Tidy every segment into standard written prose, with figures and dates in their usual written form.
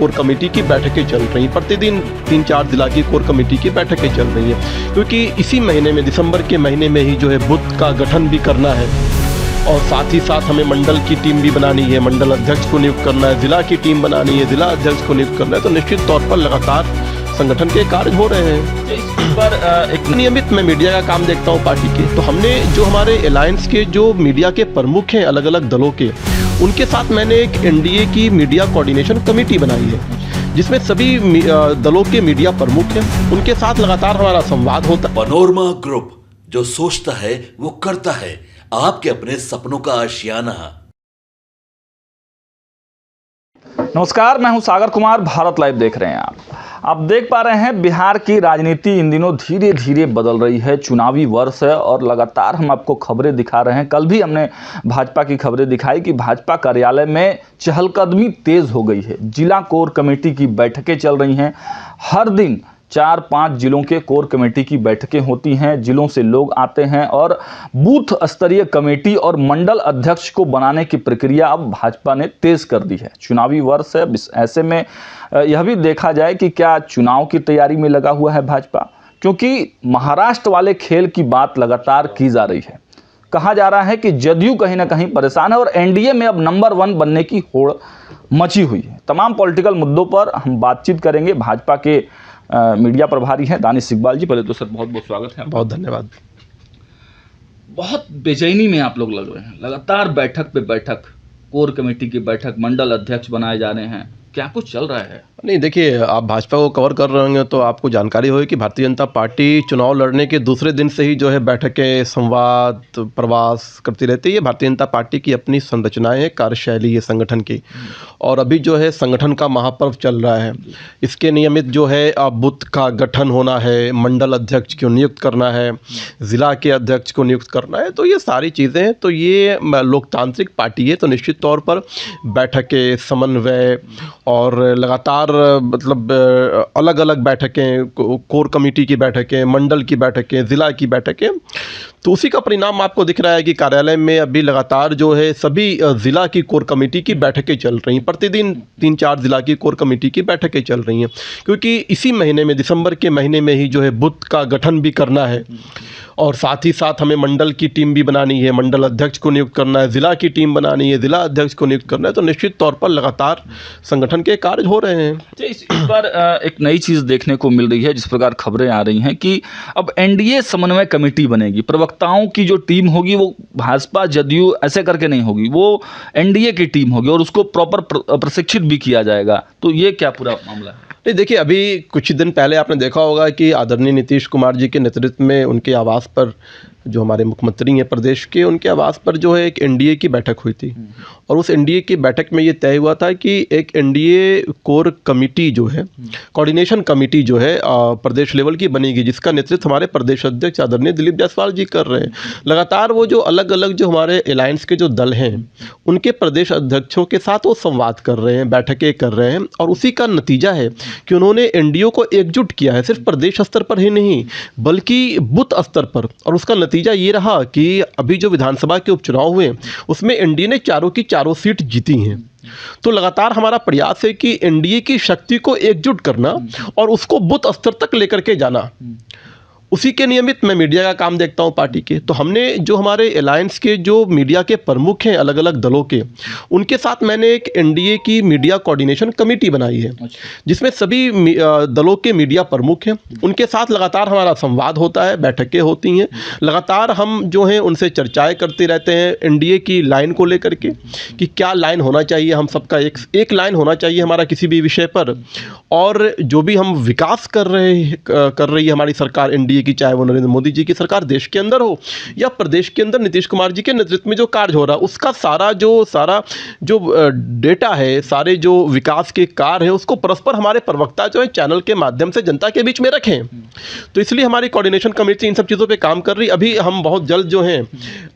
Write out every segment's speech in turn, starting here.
Core committee की बैठकें चल रही हैं। प्रतिदिन 3-4 जिला की कोर कमेटी की बैठकें चल रही हैं, क्योंकि इसी महीने में, दिसंबर के महीने में ही जो है बूथ का गठन भी करना है और साथ ही साथ हमें मंडल की टीम भी बनानी है, मंडल अध्यक्ष को नियुक्त करना है, जिला की टीम बनानी है, जिला अध्यक्ष को नियुक्त करना है। तो निश्चित तौर पर लगातार संगठन के कार्य हो रहे हैं। इस पर एक नियमित मैं मीडिया का काम देखता हूं पार्टी के, तो हमने जो हमारे अलायंस के जो मीडिया के प्रमुख हैं अलग अलग दलों के, उनके साथ मैंने एक एनडीए की मीडिया कोऑर्डिनेशन कमेटी बनाई है, जिसमें सभी दलों के मीडिया प्रमुख हैं, उनके साथ लगातार हमारा संवाद होता है। पनोरमा ग्रुप, जो सोचता है वो करता है, आपके अपने सपनों का आशियाना। नमस्कार, मैं हूं सागर कुमार, भारत लाइव देख रहे हैं आप देख पा रहे हैं बिहार की राजनीति इन दिनों धीरे धीरे बदल रही है। चुनावी वर्ष है और लगातार हम आपको खबरें दिखा रहे हैं। कल भी हमने भाजपा की खबरें दिखाई कि भाजपा कार्यालय में चहलकदमी तेज हो गई है। जिला कोर कमेटी की बैठकें चल रही हैं। हर दिन 4-5 जिलों के कोर कमेटी की बैठकें होती हैं। जिलों से लोग आते हैं और बूथ स्तरीय कमेटी और मंडल अध्यक्ष को बनाने की प्रक्रिया अब भाजपा ने तेज कर दी है। चुनावी वर्ष है, ऐसे में यह भी देखा जाए कि क्या चुनाव की तैयारी में लगा हुआ है भाजपा, क्योंकि महाराष्ट्र वाले खेल की बात लगातार की जा रही है। कहा जा रहा है कि जदयू कहीं ना कहीं परेशान है और एनडीए में अब नंबर 1 बनने की होड़ मची हुई है। तमाम पॉलिटिकल मुद्दों पर हम बातचीत करेंगे। भाजपा के मीडिया प्रभारी हैं दानिश इकबाल जी। पहले तो सर बहुत बहुत स्वागत है। बहुत धन्यवाद। बहुत बेचैनी में आप लोग लग रहे हैं, लगातार बैठक पे बैठक, कोर कमेटी की बैठक, मंडल अध्यक्ष बनाए जा रहे हैं, क्या कुछ चल रहा है? नहीं, देखिए, आप भाजपा को कवर कर रहे होंगे तो आपको जानकारी होगी कि भारतीय जनता पार्टी चुनाव लड़ने के दूसरे दिन से ही जो है बैठकें, संवाद, प्रवास करती रहती है। भारतीय जनता पार्टी की अपनी संरचनाएं हैं, कार्यशैली है संगठन की, और अभी जो है संगठन का महापर्व चल रहा है। इसके नियमित जो है बूथ का गठन होना है, मंडल अध्यक्ष को नियुक्त करना है, जिला के अध्यक्ष को नियुक्त करना है। तो ये सारी चीज़ें हैं। तो ये लोकतांत्रिक पार्टी है, तो निश्चित तौर पर बैठकें, समन्वय और लगातार मतलब अलग अलग बैठकें, कोर कमेटी की बैठकें, मंडल की बैठकें, ज़िला की बैठकें, तो उसी का परिणाम आपको दिख रहा है कि कार्यालय में अभी लगातार जो है सभी ज़िला की कोर कमेटी की बैठकें चल रही हैं। प्रतिदिन 3-4 जिला की कोर कमेटी की बैठकें चल रही हैं, क्योंकि इसी महीने में, दिसंबर के महीने में ही जो है बूथ का गठन भी करना है और साथ ही साथ हमें मंडल की टीम भी बनानी है, मंडल अध्यक्ष को नियुक्त करना है, जिला की टीम बनानी है, जिला अध्यक्ष को नियुक्त करना है। तो निश्चित तौर पर लगातार संगठन के कार्य हो रहे हैं। इस बार एक नई चीज़ देखने को मिल रही है, जिस प्रकार खबरें आ रही हैं कि अब एनडीए समन्वय कमेटी बनेगी। प्रवक्ताओं की जो टीम होगी वो भाजपा जदयू ऐसे करके नहीं होगी, वो एनडीए की टीम होगी और उसको प्रॉपर प्रशिक्षित भी किया जाएगा। तो ये क्या पूरा मामला है? नहीं, देखिए, अभी कुछ दिन पहले आपने देखा होगा कि आदरणीय नीतीश कुमार जी के नेतृत्व में उनके आवास पर, जो हमारे मुख्यमंत्री हैं प्रदेश के, उनके आवास पर जो है एक एनडीए की बैठक हुई थी। और उस एनडीए की बैठक में ये तय हुआ था कि एक एनडीए कोर कमेटी जो है, कोऑर्डिनेशन कमेटी जो है प्रदेश लेवल की बनेगी, जिसका नेतृत्व हमारे प्रदेश अध्यक्ष आदरणीय दिलीप जायसवाल जी कर रहे हैं। लगातार वो जो अलग अलग जो हमारे अलायंस के जो दल हैं, उनके प्रदेश अध्यक्षों के साथ वो संवाद कर रहे हैं, बैठकें कर रहे हैं, और उसी का नतीजा है कि उन्होंने एनडीए को एकजुट किया है, सिर्फ प्रदेश स्तर पर ही नहीं बल्कि बूथ स्तर पर। और उसका नतीजा ये रहा कि अभी जो विधानसभा के उपचुनाव हुए उसमें एनडीए ने चारों की चारों सीट जीती हैं। तो लगातार हमारा प्रयास है कि एनडीए की शक्ति को एकजुट करना और उसको बूथ स्तर तक लेकर के जाना। उसी के नियमित मैं मीडिया का काम देखता हूं पार्टी के, तो हमने जो हमारे अलायंस के जो मीडिया के प्रमुख हैं अलग अलग दलों के, उनके साथ मैंने एक एनडीए की मीडिया कोऑर्डिनेशन कमेटी बनाई है, जिसमें सभी दलों के मीडिया प्रमुख हैं, उनके साथ लगातार हमारा संवाद होता है, बैठकें होती हैं। लगातार हम जो हैं उनसे चर्चाएं करते रहते हैं एनडीए की लाइन को लेकर के, कि क्या लाइन होना चाहिए, हम सबका एक लाइन होना चाहिए हमारा किसी भी विषय पर। और जो भी हम विकास कर रही है हमारी सरकार एनडीए की, चाहे वो नरेंद्र मोदी जी की सरकार देश के अंदर हो या प्रदेश के अंदर नीतीश कुमार जी के नेतृत्व में जो कार्य हो रहा है, उसका सारा जो डेटा है, सारे जो विकास के कार्य हैं, उसको परस्पर हमारे प्रवक्ता जो है चैनल के माध्यम से जनता के बीच में रखें। तो इसलिए हमारी कोऑर्डिनेशन कमेटी इन सब चीज़ों पे काम कर रही। अभी हम बहुत जल्द जो हैं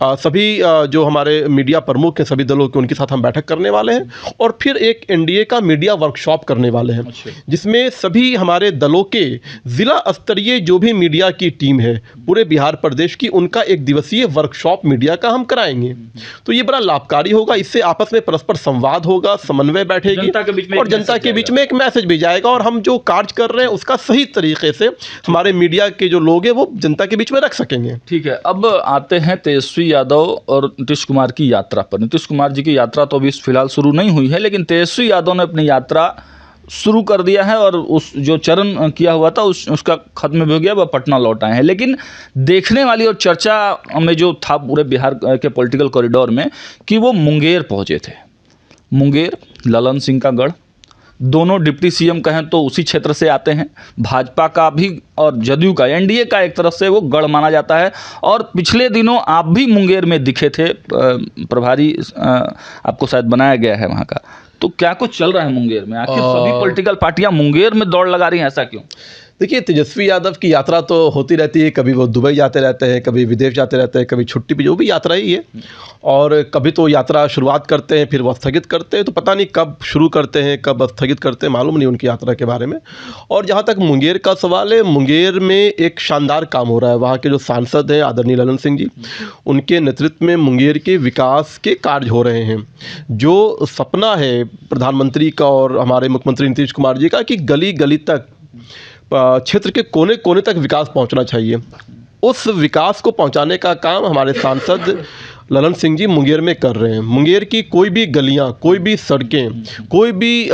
सभी जो हमारे मीडिया प्रमुख हैं सभी दलों के, उनके साथ हम बैठक करने वाले हैं और फिर एक एनडीए का मीडिया वर्कशॉप करने वाले हैं, जिसमें सभी हमारे दलों के जिला स्तरीय जो भी मीडिया मीडिया की टीम है पूरे बिहार प्रदेश की, उनका एक दिवसीय वर्कशॉप मीडिया का हम कराएंगे। तो ये बड़ा लाभकारी होगा, इससे आपस में परस्पर संवाद होगा, समन्वय बैठेगी जनता के बीच में और जनता के बीच में एक मैसेज भी जाएगा और हम जो कार्य कर रहे हैं उसका सही तरीके से हमारे मीडिया के जो लोग हैं वो जनता के बीच में रख सकेंगे। ठीक है, अब आते हैं तेजस्वी यादव और नीतीश कुमार की यात्रा पर। नीतीश कुमार जी की यात्रा तो अभी फिलहाल शुरू नहीं हुई है, लेकिन तेजस्वी यादव ने अपनी यात्रा शुरू कर दिया है और उस जो चरण किया हुआ था उसका खत्म भी हो गया, वह पटना लौट आए हैं। लेकिन देखने वाली और चर्चा में जो था पूरे बिहार के पॉलिटिकल कॉरिडोर में कि वो मुंगेर पहुंचे थे। मुंगेर ललन सिंह का गढ़, दोनों डिप्टी सीएम कहें तो उसी क्षेत्र से आते हैं, भाजपा का भी और जदयू का, एनडीए का एक तरफ से वो गढ़ माना जाता है। और पिछले दिनों आप भी मुंगेर में दिखे थे, प्रभारी आपको शायद बनाया गया है वहाँ का। तो क्या कुछ चल रहा है मुंगेर में? आखिर सभी पॉलिटिकल पार्टियां मुंगेर में दौड़ लगा रही हैं, ऐसा क्यों? देखिए, तेजस्वी यादव की यात्रा तो होती रहती है, कभी वो दुबई जाते रहते हैं, कभी विदेश जाते रहते हैं, कभी छुट्टी भी, जो भी यात्रा ही है। और कभी तो यात्रा शुरुआत करते हैं फिर वो स्थगित करते हैं, तो पता नहीं कब शुरू करते हैं कब स्थगित करते हैं, मालूम नहीं उनकी यात्रा के बारे में। और जहाँ तक मुंगेर का सवाल है, मुंगेर में एक शानदार काम हो रहा है। वहाँ के जो सांसद हैं आदरणीय ललन सिंह जी, उनके नेतृत्व में मुंगेर के विकास के कार्य हो रहे हैं। जो सपना है प्रधानमंत्री का और हमारे मुख्यमंत्री नीतीश कुमार जी का कि गली गली तक, क्षेत्र के कोने कोने तक विकास पहुंचना चाहिए, उस विकास को पहुंचाने का काम हमारे सांसद ललन सिंह जी मुंगेर में कर रहे हैं। मुंगेर की कोई भी गलियां, कोई भी सड़कें, कोई भी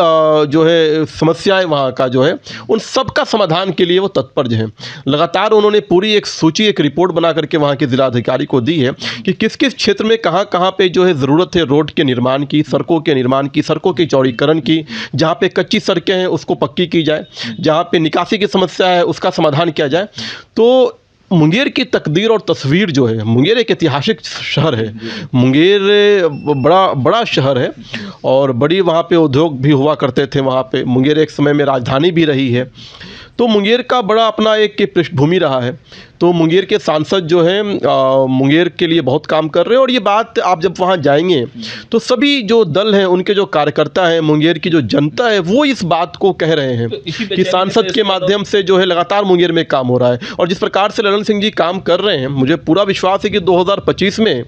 जो है समस्याएं वहाँ का जो है, उन सब का समाधान के लिए वो तत्पर हैं। लगातार उन्होंने पूरी एक सूची, एक रिपोर्ट बना करके वहाँ के जिलाधिकारी को दी है कि किस किस क्षेत्र में कहाँ कहाँ पे जो है ज़रूरत है रोड के निर्माण की, सड़कों के निर्माण की, सड़कों के चौड़ीकरण की, जहाँ पे कच्ची सड़कें हैं उसको पक्की की जाए, जहाँ पे निकासी की समस्या है उसका समाधान किया जाए। तो मुंगेर की तकदीर और तस्वीर जो है, मुंगेर एक ऐतिहासिक शहर है, मुंगेर बड़ा शहर है और बड़ी वहाँ पे उद्योग भी हुआ करते थे। वहाँ पे मुंगेर एक समय में राजधानी भी रही है, तो मुंगेर का बड़ा अपना एक पृष्ठभूमि रहा है। तो मुंगेर के सांसद जो हैं मुंगेर के लिए बहुत काम कर रहे हैं। और ये बात आप जब वहाँ जाएंगे तो सभी जो दल हैं, उनके जो कार्यकर्ता हैं, मुंगेर की जो जनता है, वो इस बात को कह रहे हैं कि सांसद के माध्यम से जो है लगातार मुंगेर में काम हो रहा है। और जिस प्रकार से ललन सिंह जी काम कर रहे हैं, मुझे पूरा विश्वास है कि 2025 में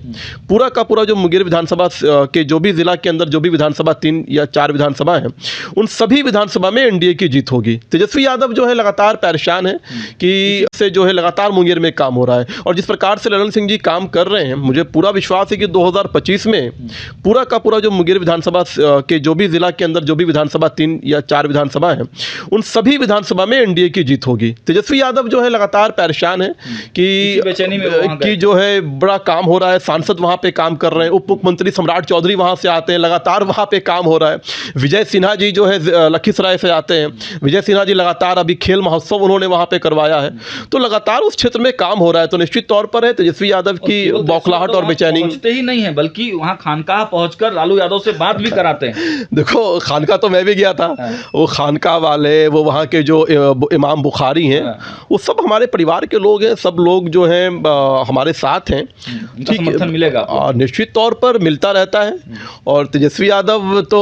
पूरा का पूरा जो मुंगेर विधानसभा के जो भी जिला के अंदर जो भी विधानसभा 3 या 4 विधानसभा हैं, उन सभी विधानसभा में एनडीए की जीत होगी। तेजस्वी यादव जो है लगातार परेशान है कि से जो है लगातार मुंगेर में काम हो रहा है। और जिस प्रकार से ललन सिंह जी काम कर रहे हैं, मुझे पूरा विश्वास है कि 2025 में पूरा का पूरा जो मुंगेर विधानसभा के जो भी जिला के अंदर जो भी विधानसभा 3 या 4 विधानसभा हैं, उन सभी विधानसभा में एनडीए की जीत होगी। तेजस्वी यादव जो है लगातार परेशान है कि जो है बड़ा काम हो रहा है, सांसद वहाँ पे काम कर रहे हैं, उप मुख्यमंत्री सम्राट चौधरी वहाँ से आते हैं, लगातार वहाँ पे काम हो रहा है। विजय सिन्हा जी जो है लखीसराय से आते हैं, विजय सिन्हा जी लगातार अभी खेल महोत्सव उन्होंने वहाँ पे करवाया है। तो लगातार उस क्षेत्र में काम हो रहा है। तो निश्चित तौर पर है तेजस्वी यादव की बौखलाहट और बेचैनी पहुंचते ही नहीं है, बल्कि वहाँ खानकाह पहुंचकर लालू यादव से बात भी कराते हैं। देखो, खानकाह तो मैं भी गया था। वो खानकाह वाले, वो वहाँ के जो इमाम बुखारी हैं, वो सब हमारे परिवार के लोग हैं। सब लोग जो हैं हमारे साथ हैं। ठीक, समर्थन मिलेगा और निश्चित तौर पर मिलता रहता है। और तेजस्वी यादव तो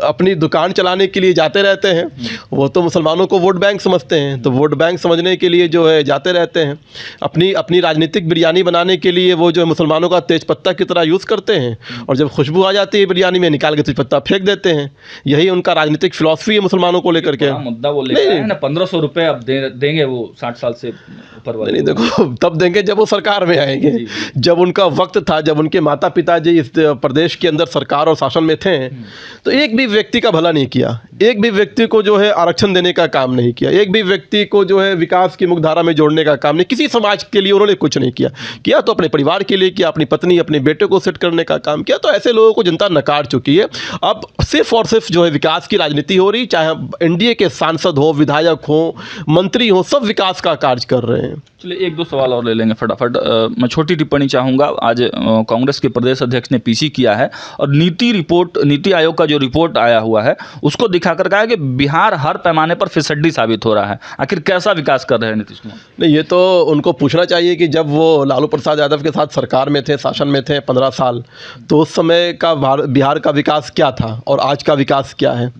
अपनी दुकान चलाने के लिए जाते रहते हैं। वो तो मुसलमानों को वोट बैंक समझते हैं, तो वोट बैंक समझने के लिए जो है जाते रहते हैं। अपनी राजनीतिक बिरयानी बनाने के लिए वो जो है मुसलमानों का तेजपत्ता की तरह यूज़ करते हैं, और जब खुशबू आ जाती है बिरयानी में, निकाल के तेजपत्ता फेंक देते हैं। यही उनका राजनीतिक फिलॉसफी है मुसलमानों को लेकर के। मुद्दा वो लेकर है ना, 1500 रुपए अब देंगे वो 60 साल से ऊपर वाले। नहीं, देखो, तब देंगे जब वो सरकार में आएंगे। जब उनका वक्त था, जब उनके माता पिता जी इस प्रदेश के अंदर सरकार और शासन में थे, तो एक भी व्यक्ति का भला नहीं किया, एक भी व्यक्ति को जो है आरक्षण देने का काम नहीं किया, एक भी व्यक्ति को जो है विकास की मुख्यधारा में जोड़ने का काम नहीं, किसी समाज के लिए उन्होंने कुछ नहीं किया तो अपने परिवार के लिए किया, अपनी पत्नी अपने बेटे को सेट करने का काम किया। तो ऐसे लोगों को जनता नकार चुकी है। अब सिर्फ और सिर्फ जो है विकास की राजनीति हो रही, चाहे एनडीए के सांसद हो, विधायक हो, मंत्री हो, सब विकास का कार्य कर रहे हैं। चलिए, एक दो सवाल और ले लेंगे फटाफट। मैं छोटी टिप्पणी चाहूँगा। आज कांग्रेस के प्रदेश अध्यक्ष ने पीसी किया है और नीति आयोग का जो रिपोर्ट आया हुआ है उसको दिखाकर कहा कि बिहार हर पैमाने पर फिसड्डी साबित हो रहा है। आखिर कैसा विकास कर रहे हैं नीतीश कुमार? नहीं, ये तो उनको पूछना चाहिए कि जब वो लालू प्रसाद यादव के साथ सरकार में थे, शासन में थे 15 साल, तो उस समय का बिहार का विकास क्या था और आज का विकास क्या है।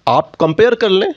आप कंपेयर कर लें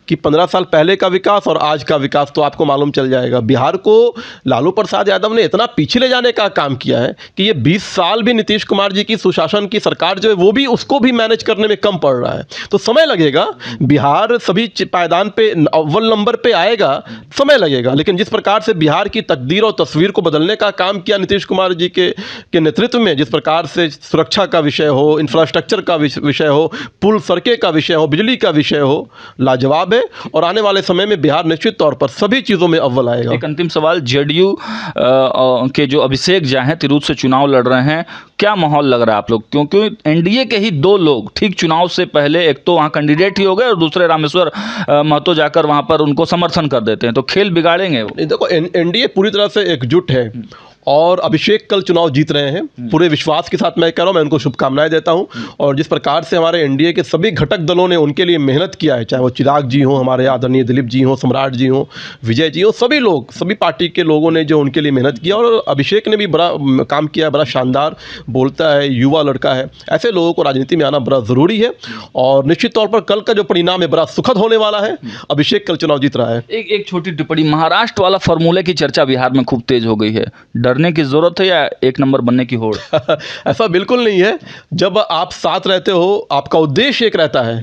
कि 15 साल पहले का विकास और आज का विकास, तो आपको मालूम चल जाएगा। बिहार को लालू प्रसाद यादव ने इतना पीछे ले जाने का काम किया है कि ये 20 साल भी नीतीश कुमार जी की सुशासन की सरकार जो है वो भी उसको भी मैनेज करने में कम पड़ रहा है। तो समय लगेगा, बिहार सभी पायदान पे अव्वल नंबर पे आएगा, समय लगेगा। लेकिन जिस प्रकार से बिहार की तकदीर और तस्वीर को बदलने का काम किया नीतीश कुमार जी के नेतृत्व में, जिस प्रकार से सुरक्षा का विषय हो, इंफ्रास्ट्रक्चर का विषय हो, पुल सड़कें का विषय हो, बिजली का विषय हो, लाजवाब है। और आने वाले समय में बिहार निश्चित तौर पर सभी चीज़ों में अव्वल आएगा। एक अंतिम सवाल, जेडीयू के जो अभिषेक झा हैं तिरहुत से चुनाव लड़ रहे हैं, क्या माहौल लग रहा है आप लोग? क्योंकि एनडीए के ही 2 लोग ठीक चुनाव से पहले एक तो वहाँ कैंडिडेट ही हो गए और दूसरे रामेश्वर महतो जाकर वहाँ पर उनको समर्थन कर देते हैं, तो खेल बिगाड़ेंगे वो। देखो, एनडीए पूरी तरह से एकजुट है और अभिषेक कल चुनाव जीत रहे हैं। पूरे विश्वास के साथ मैं कह रहा हूँ, मैं उनको शुभकामनाएं देता हूँ। और जिस प्रकार से हमारे एनडीए के सभी घटक दलों ने उनके लिए मेहनत किया है, चाहे वो चिराग जी हों, हमारे आदरणीय दिलीप जी हों, सम्राट जी हों, विजय जी हों, सभी लोग, सभी पार्टी के लोगों ने जो उनके लिए मेहनत किया। और अभिषेक ने भी बड़ा काम किया है, बड़ा शानदार बोलता है, युवा लड़का है। ऐसे लोगों को राजनीति में आना बड़ा ज़रूरी है और निश्चित तौर पर कल का जो परिणाम है बड़ा सुखद होने वाला है। अभिषेक कल चुनाव जीत रहा है। एक छोटी टिप्पणी, महाराष्ट्र वाला फॉर्मूले की चर्चा बिहार में खूब तेज हो गई है, डरने की जरूरत है या एक नंबर बनने की होड़? ऐसा बिल्कुल नहीं है। जब आप साथ रहते हो, आपका उद्देश्य एक रहता है,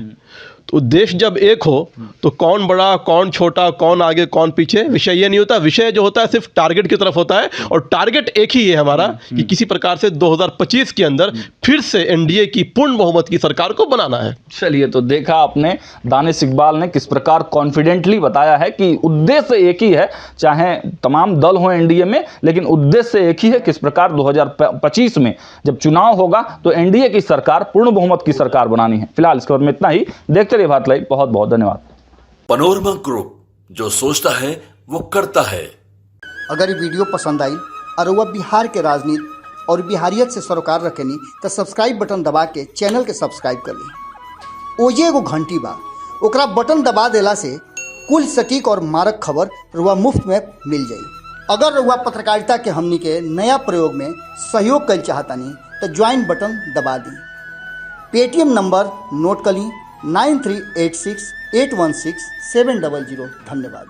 तो उद्देश्य जब एक हो तो कौन बड़ा, कौन छोटा, कौन आगे, कौन पीछे, विषय ये नहीं होता। विषय जो होता है सिर्फ टारगेट की तरफ होता है और टारगेट एक ही है हमारा कि किसी प्रकार से 2025 के अंदर फिर से एनडीए की पूर्ण बहुमत की सरकार को बनाना है। चलिए, तो देखा आपने दानिश इकबाल ने किस प्रकार कॉन्फिडेंटली बताया है कि उद्देश्य एक ही है, चाहे तमाम दल हो एनडीए में, लेकिन उद्देश्य एक ही है। किस प्रकार 2025 में जब चुनाव होगा तो एनडीए की सरकार, पूर्ण बहुमत की सरकार बनानी है। फिलहाल इस खबर में इतना ही। देखते रहिए भारत लाइव। बहुत बहुत धन्यवाद। पनोरमा ग्रुप, जो सोचता है वो करता है। अगर ये वीडियो पसंद आई और वह बिहार के राजनीति और बिहारियत से सरोकार रखेनी तो सब्सक्राइब बटन दबा के चैनल के सब्सक्राइब कर ली। ओजे एगो घंटी बा, ओकरा बटन दबा देला से कुल सटीक और मारक खबर रुआ मुफ्त में मिल जाई। अगर रुआ पत्रकारिता के हमनी के नया प्रयोग में सहयोग कर चाहतानी तो ज्वाइन बटन दबा दी। पेटीएम नंबर नोट कर ली 9386816700। धन्यवाद।